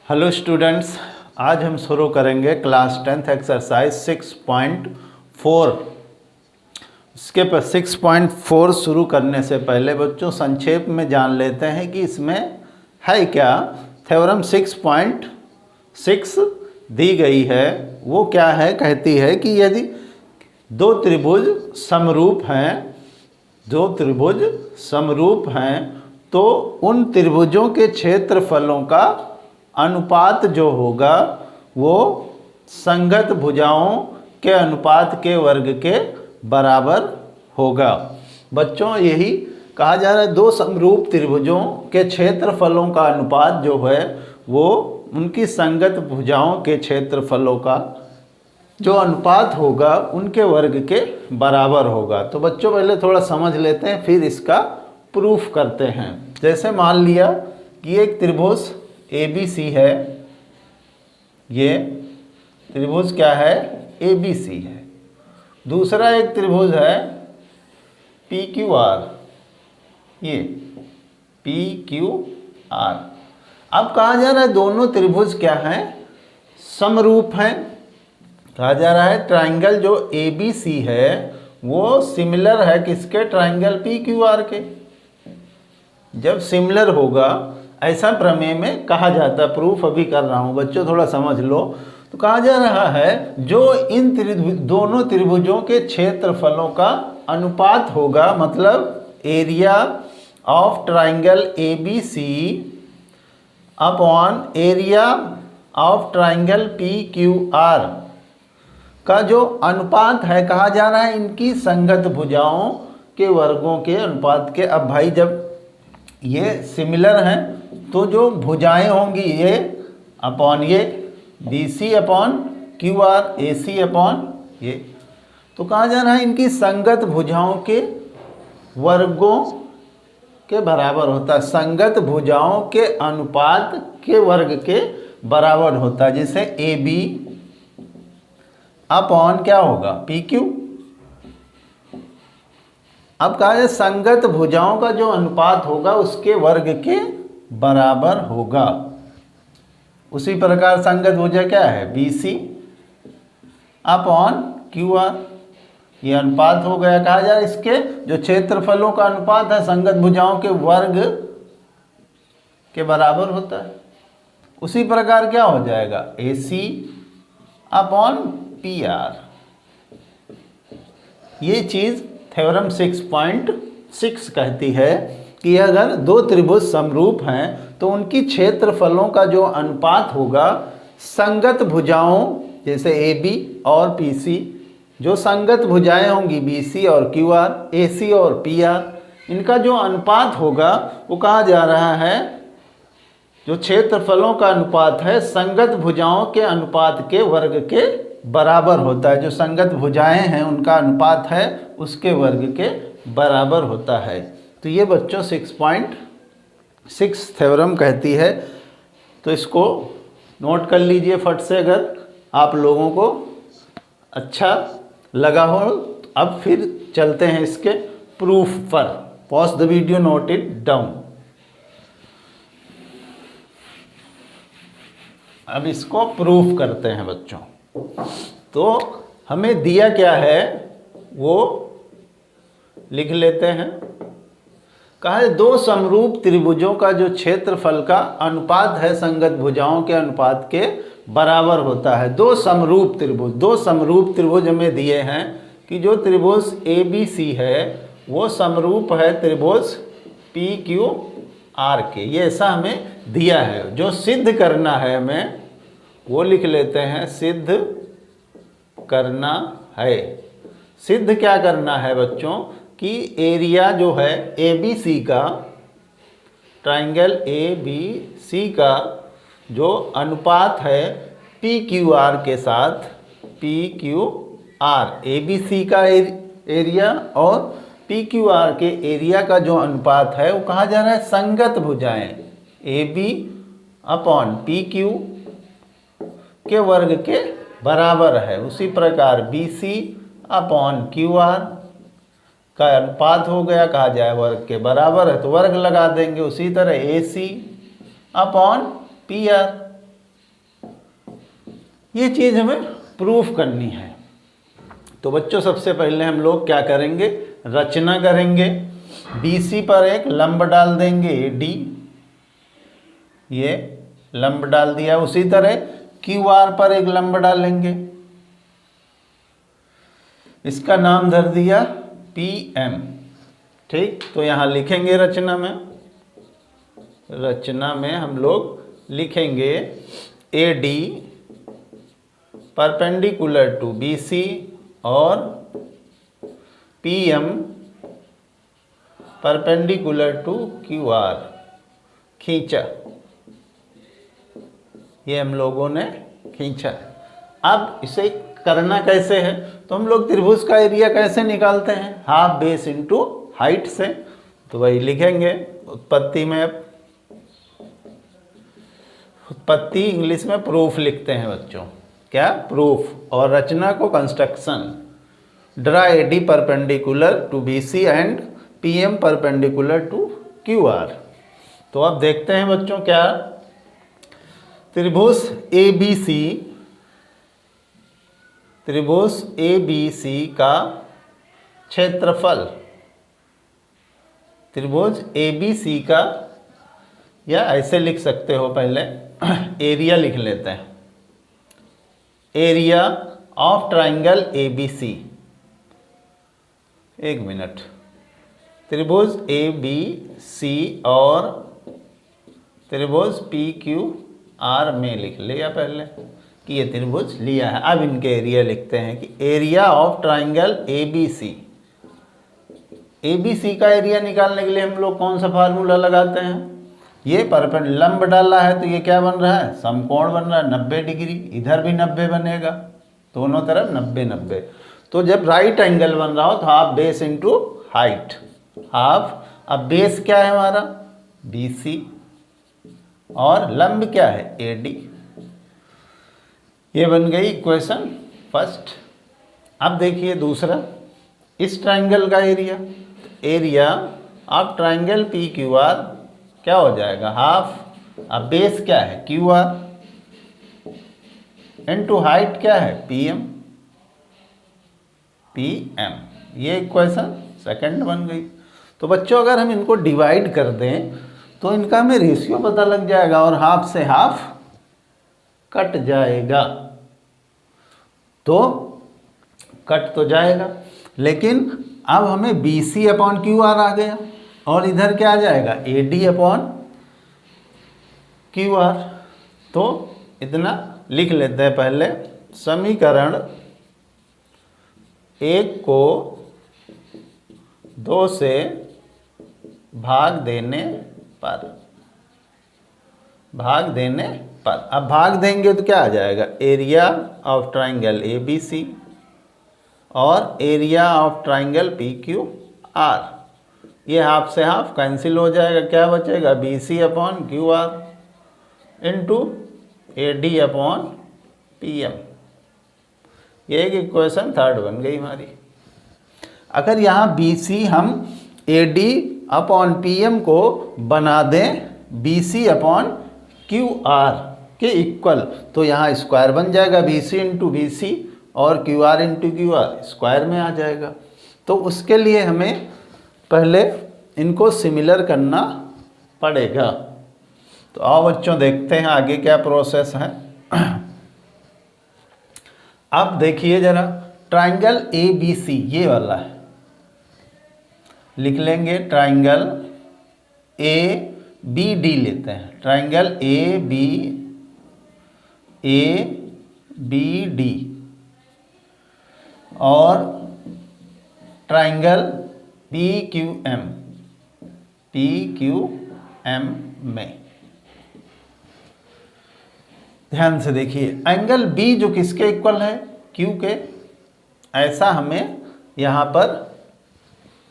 Hello students, आज हम शुरू करेंगे क्लास 10th एक्सरसाइज 6.4। इसके पर 6.4 शुरू करने से पहले बच्चों संक्षेप में जान लेते हैं कि इसमें है क्या। थ्योरम 6.6 दी गई है, वो क्या है, कहती है कि यदि दो त्रिभुज समरूप हैं तो उन त्रिभुजों के क्षेत्रफलों का अनुपात जो होगा वो संगत भुजाओं के अनुपात के वर्ग के बराबर होगा। बच्चों यही कहा जा रहा है, दो समरूप त्रिभुजों के क्षेत्रफलों का अनुपात जो है वो उनकी संगत भुजाओं के क्षेत्रफलों का जो अनुपात होगा उनके वर्ग के बराबर होगा। तो बच्चों पहले थोड़ा समझ लेते हैं, फिर इसका प्रूफ करते हैं। जैसे मान लिया कि एक त्रिभुज ABC है, ये त्रिभुज क्या है, ABC है। दूसरा एक त्रिभुज है PQR, ये PQR। अब कहा जा रहा है दोनों त्रिभुज क्या हैं, समरूप हैं। कहा जा रहा है ट्राइंगल जो ABC है वो सिमिलर है किसके, ट्राइंगल PQR के। जब सिमिलर होगा ऐसा प्रमेय में कहा जाता है, प्रूफ अभी कर रहा हूँ बच्चों, थोड़ा समझ लो। तो कहा जा रहा है जो इन दोनों त्रिभुजों के क्षेत्रफलों का अनुपात होगा, मतलब area of triangle ABC upon area of triangle PQR का जो अनुपात है, कहा जा रहा है इनकी संगत भुजाओं के वर्गों के अनुपात के। अब भाई जब ये सिमिलर हैं तो जो भुजाएं होंगी ये अपॉन ये BC upon QR, AC upon ये, तो कहा जा रहा है इनकी संगत भुजाओं के वर्गों के बराबर होता है, संगत भुजाओं के अनुपात के वर्ग के बराबर होता है। जैसे AB अपॉन क्या होगा, PQ। अब कहा जाए संगत भुजाओं का जो अनुपात होगा उसके वर्ग के बराबर होगा। उसी प्रकार संगत भुजा क्या है, BC अपॉन QR, ये अनुपात हो गया। कहा जाए इसके जो क्षेत्रफलों का अनुपात है संगत भुजाओं के वर्ग के बराबर होता है। उसी प्रकार क्या हो जाएगा, AC अपॉन PR। ये चीज़ थ्योरम 6.6 कहती है कि अगर दो त्रिभुज समरूप हैं तो उनकी क्षेत्रफलों का जो अनुपात होगा संगत भुजाओं जैसे AB और PC, जो संगत भुजाएं होंगी BC और QR, AC और PR, इनका जो अनुपात होगा वो कहा जा रहा है जो क्षेत्रफलों का अनुपात है संगत भुजाओं के अनुपात के वर्ग के बराबर होता है। जो संगत भुजाएं हैं उनका अनुपात है उसके वर्ग के बराबर होता है। तो ये बच्चों 6.6 थ्योरम कहती है। तो इसको नोट कर लीजिए फट से, अगर आप लोगों को अच्छा लगा हो। अब फिर चलते हैं इसके प्रूफ पर। Pause the video, note it down. अब इसको प्रूफ करते हैं बच्चों। तो हमें दिया क्या है वो लिख लेते हैं। कहा है दो समरूप त्रिभुजों का जो क्षेत्रफल का अनुपात है संगत भुजाओं के अनुपात के बराबर होता है। दो समरूप त्रिभुज हमें दिए हैं कि जो त्रिभुज ABC है वो समरूप है त्रिभुज PQR के। ये ऐसा हमें दिया है। जो सिद्ध करना है हमें वो लिख लेते हैं, सिद्ध करना है। सिद्ध क्या करना है बच्चों कि एरिया जो है ABC का, ट्राइंगल ABC का जो अनुपात है PQR के साथ, PQR ABC का एरिया और PQR के एरिया का जो अनुपात है वो कहा जा रहा है संगत भुजाएं AB अपॉन PQ के वर्ग के बराबर है। उसी प्रकार BC अपॉन QR का अनुपात हो गया, कहा जाए वर्ग के बराबर है तो वर्ग लगा देंगे। उसी तरह AC अपॉन PR ये चीज़ हमें प्रूफ करनी है। तो बच्चों सबसे पहले हम लोग क्या करेंगे, रचना करेंगे। BC पर एक लंब डाल देंगे AD, ये लंब डाल दिया। उसी तरह QR पर एक लंब डालेंगे, इसका नाम धर दिया PM। ठीक, तो यहाँ लिखेंगे रचना में हम लोग लिखेंगे AD परपेंडिकुलर टू BC और PM परपेंडिकुलर टू QR खींचा। ये हम लोगों ने खींचा। अब इसे करना कैसे है, तो हम लोग त्रिभुज का एरिया कैसे निकालते हैं, हाफ बेस इंटू हाइट से। तो वही लिखेंगे उत्पत्ति में, उत्पत्ति इंग्लिश में प्रूफ लिखते हैं बच्चों, क्या प्रूफ, और रचना को construction. Draw AD perpendicular to BC and PM perpendicular to QR। तो अब देखते हैं बच्चों, क्या त्रिभुज ABC का क्षेत्रफल, त्रिभुज ABC का, या ऐसे लिख सकते हो, पहले एरिया लिख लेते हैं, एरिया ऑफ ट्राइंगल ABC। एक मिनट, त्रिभुज ABC और त्रिभुज PQR में लिख लिया पहले कि ये त्रिभुज लिया है। अब इनके एरिया लिखते हैं कि एरिया ऑफ ट्राइंगल ABC का एरिया निकालने के लिए हम लोग कौन सा फार्मूला लगाते हैं, ये परपेंडिकुलर लंब डाला है तो ये क्या बन रहा है, समकोण बन रहा है 90 डिग्री, इधर भी 90 बनेगा, दोनों तरफ 90-90। तो जब राइट एंगल बन रहा हो तो half base into height, half. अब बेस क्या है हमारा BC और लंब क्या है AD। ये बन गई इक्वेशन फर्स्ट। अब देखिए दूसरा, इस ट्राइंगल का area, area of triangle PQR क्या हो जाएगा, हाफ। अब बेस क्या है QR इनटू हाइट क्या है PM। ये इक्वेशन सेकंड बन गई। तो बच्चों अगर हम इनको डिवाइड कर दें तो इनका हमें रेशियो पता लग जाएगा और हाफ से हाफ कट जाएगा। तो कट तो जाएगा, लेकिन अब हमें BC अपॉन QR आ गया और इधर क्या आ जाएगा AD अपॉन QR। तो इतना लिख लेते हैं पहले, समीकरण 1 को 2 से भाग देने पर, अब भाग देंगे तो क्या आ जाएगा, एरिया ऑफ ट्राइंगल ABC और एरिया ऑफ ट्राइंगल PQR। ये हाफ से हाफ कैंसिल हो जाएगा, क्या बचेगा BC upon QR into AD upon PM। ये एक इक्वेशन थर्ड बन गई हमारी। अगर यहाँ BC हम AD अपॉन PM को बना दें BC अपॉन QR के इक्वल, तो यहाँ स्क्वायर बन जाएगा, BC इंटू BC और QR इंटू QR स्क्वायर में आ जाएगा। तो उसके लिए हमें पहले इनको सिमिलर करना पड़ेगा। तो आओ बच्चों देखते हैं आगे क्या प्रोसेस है। अब देखिए जरा, ट्राइंगल ABC ये वाला है, लिख लेंगे ट्राइंगल ABD लेते हैं, ट्राइंगल ABD और ट्राइंगल PQM में ध्यान से देखिए, एंगल B जो किसके इक्वल है, Q के, ऐसा हमें यहाँ पर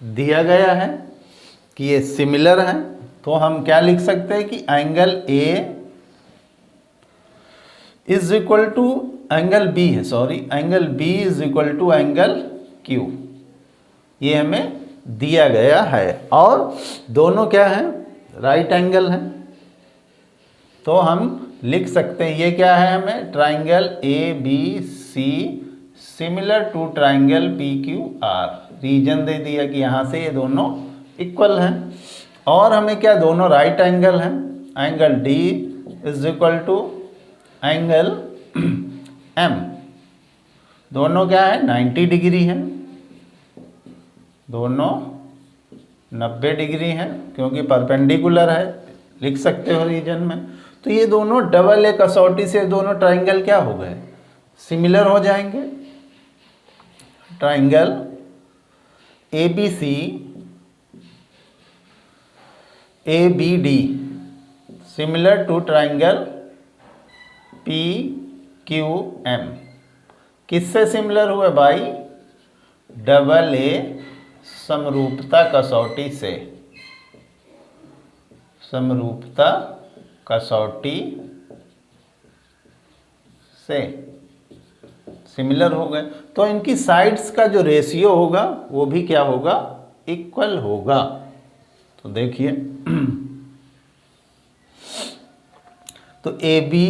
दिया गया है कि ये सिमिलर है। तो हम क्या लिख सकते हैं कि angle A is equal to angle B है, sorry angle B is equal to angle Q, ये हमें दिया गया है और दोनों क्या है, राइट एंगल है। तो हम लिख सकते हैं ये क्या है, हमें triangle A B C similar to triangle P Q R, reason दे दिया कि यहाँ से ये दोनों इक्वल हैं। और हमें क्या, दोनों राइट एंगल हैं, angle D is equal to angle M, दोनों क्या है 90 डिग्री हैं, दोनों 90 डिग्री हैं क्योंकि परपेंडिकुलर है, लिख सकते हो रीजन में। तो ये दोनों डबल ए कसौटी से दोनों ट्राइंगल क्या हो गए, सिमिलर हो जाएंगे। Triangle A B C A B D similar to triangle P Q M, किससे सिमिलर हुए भाई, डबल ए समरूपता कसौटी से, समरूपता कसौटी से सिमिलर हो गए। तो इनकी साइड्स का जो रेशियो होगा वो भी क्या होगा, इक्वल होगा। तो देखिए तो ए बी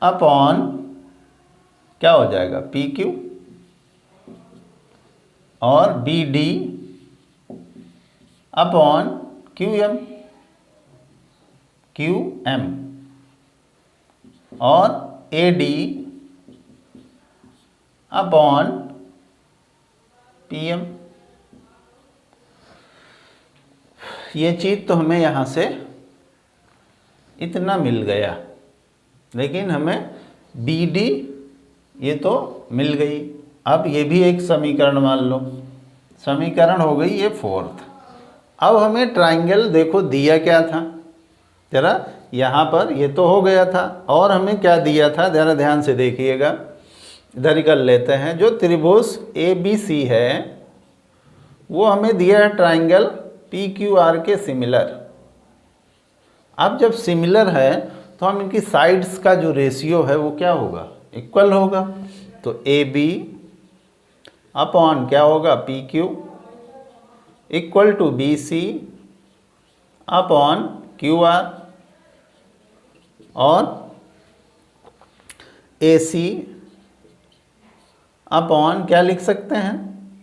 अपॉन क्या हो जाएगा पी क्यू, और B D upon Q M, Q M, और A D upon P M. ये चीज़ तो हमें यहाँ से इतना मिल गया, लेकिन हमें बी डी ये तो मिल गई। अब ये भी एक समीकरण मान लो, समीकरण हो गई ये फोर्थ। अब हमें ट्राइंगल देखो दिया क्या था, जरा यहाँ पर ये तो हो गया था, और हमें क्या दिया था जरा ध्यान से देखिएगा, इधर ही कर लेते हैं। जो त्रिभुज ए बी सी है वो हमें दिया है ट्राइंगल पी क्यू आर के सिमिलर। अब जब सिमिलर है तो हम इनकी साइड्स का जो रेशियो है वो क्या होगा, इक्वल होगा। तो ए बी अपॉन क्या होगा P Q equal to B C upon Q R, और ए सी अपॉन क्या लिख सकते हैं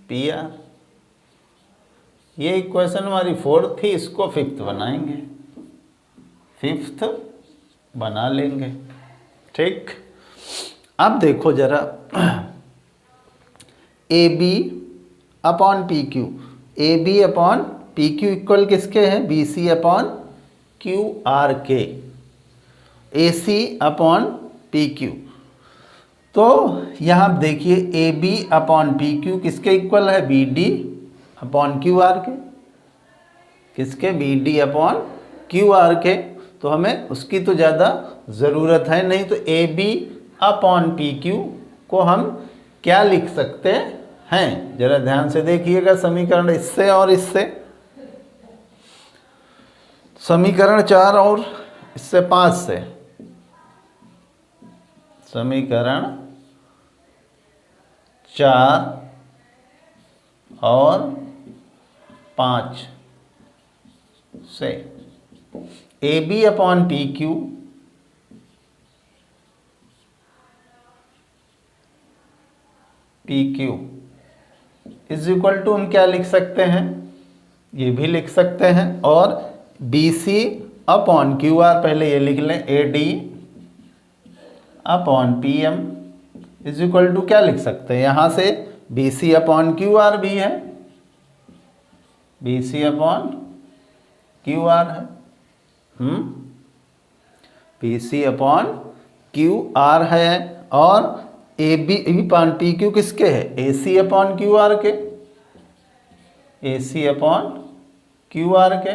पी आर। ये इक्वेशन हमारी फोर्थ थी, इसको फिफ्थ बनाएंगे, फिफ्थ बना लेंगे। ठीक, अब देखो जरा A B upon P Q, A B upon P Q equal किसके हैं, B C upon Q R के, A C upon P Q. तो यहाँ देखिए A B upon P Q किसके इक्वल है, B D upon Q R के, किसके, B D upon Q R के। तो हमें उसकी तो ज़्यादा ज़रूरत है नहीं, तो A B upon P Q को हम क्या लिख सकते हैं, जरा ध्यान से देखिएगा समीकरण इससे और इससे, समीकरण 4 और इससे 5 से, समीकरण 4 और 5 से A B upon P Q P Q is equal to हम क्या लिख सकते हैं, ये भी लिख सकते हैं, और B C upon Q R, पहले ये लिख लें A D upon P M is equal to क्या लिख सकते हैं, यहाँ से B C upon Q R भी है, B C upon Q R है, P C upon Q R है, और A B upon P Q किसके है, A C upon Q R के, A C upon Q R के,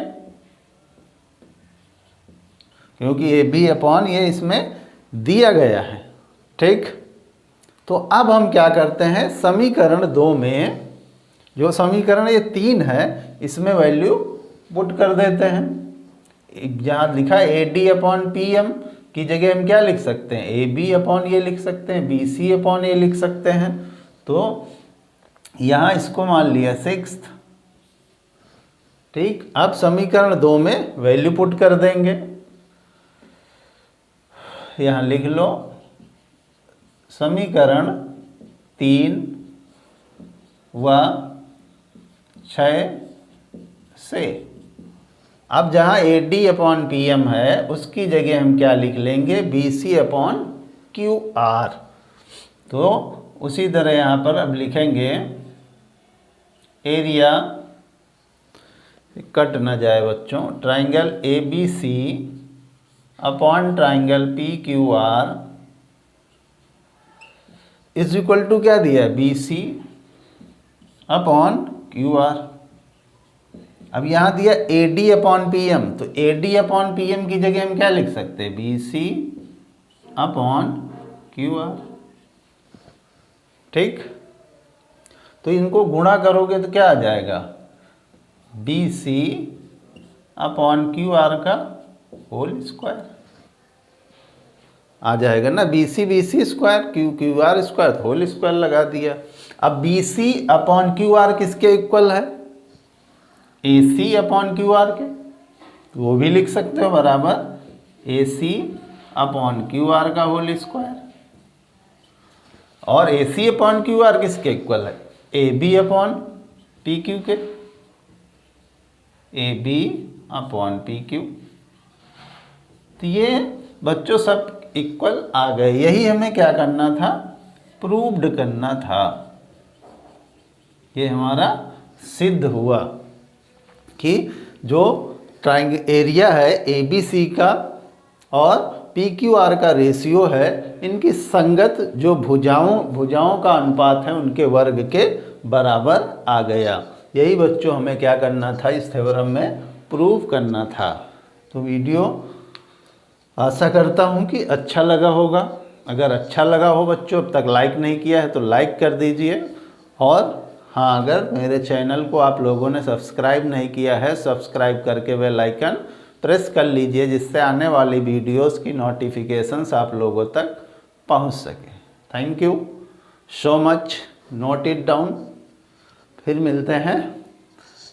क्योंकि ए बी अपॉन ये इसमें दिया गया है। ठीक, तो अब हम क्या करते हैं, समीकरण 2 में जो समीकरण ये 3 है इसमें वैल्यू पुट कर देते हैं। जहाँ लिखा है A D upon P M की जगह हम क्या लिख सकते हैं, ए बी अपॉन ये लिख सकते हैं, बी सी अपॉन ये लिख सकते हैं। तो यहाँ इसको मान लिया 6th। ठीक, अब समीकरण 2 में वैल्यू पुट कर देंगे, यहाँ लिख लो समीकरण 3 व 6 से। अब जहाँ AD/PM है उसकी जगह हम क्या लिख लेंगे, BC/QR। तो उसी तरह यहाँ पर अब लिखेंगे एरिया, कट ना जाए बच्चों, triangle ABC upon triangle PQR is equal to क्या दिया है, BC/QR। अब यहाँ दिया AD/PM, तो AD/PM की जगह हम क्या लिख सकते हैं, BC/QR। ठीक, तो इनको गुणा करोगे तो क्या आ जाएगा, BC/QR का होल स्क्वायर आ जाएगा ना, BC square, QR square, whole square लगा दिया। अब BC/QR किसके इक्वल है, AC/QR के, तो वो भी लिख सकते हो बराबर AC/QR का होल स्क्वायर। और AC/QR किसके इक्वल है, AB/PQ के, AB/PQ। तो ये बच्चों सब इक्वल आ गए। यही हमें क्या करना था, प्रूव्ड करना था। ये हमारा सिद्ध हुआ कि जो ट्राइंगल एरिया है ABC का और PQR का रेशियो है, इनकी संगत जो भुजाओं का अनुपात है उनके वर्ग के बराबर आ गया। यही बच्चों हमें क्या करना था, इस थ्योरम में प्रूव करना था। तो वीडियो आशा करता हूँ कि अच्छा लगा होगा। अगर अच्छा लगा हो बच्चों, अब तक लाइक नहीं किया है तो लाइक कर दीजिए। और हाँ, अगर मेरे चैनल को आप लोगों ने सब्सक्राइब नहीं किया है, सब्सक्राइब करके बेल आइकन प्रेस कर लीजिए, जिससे आने वाली वीडियोस की नोटिफिकेशंस आप लोगों तक पहुंच सके। Thank you so much, note it down. फिर मिलते हैं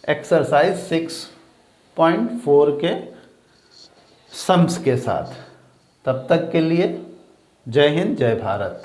एक्सरसाइज 6.4 के सम्स के साथ। तब तक के लिए जय हिंद, जय भारत।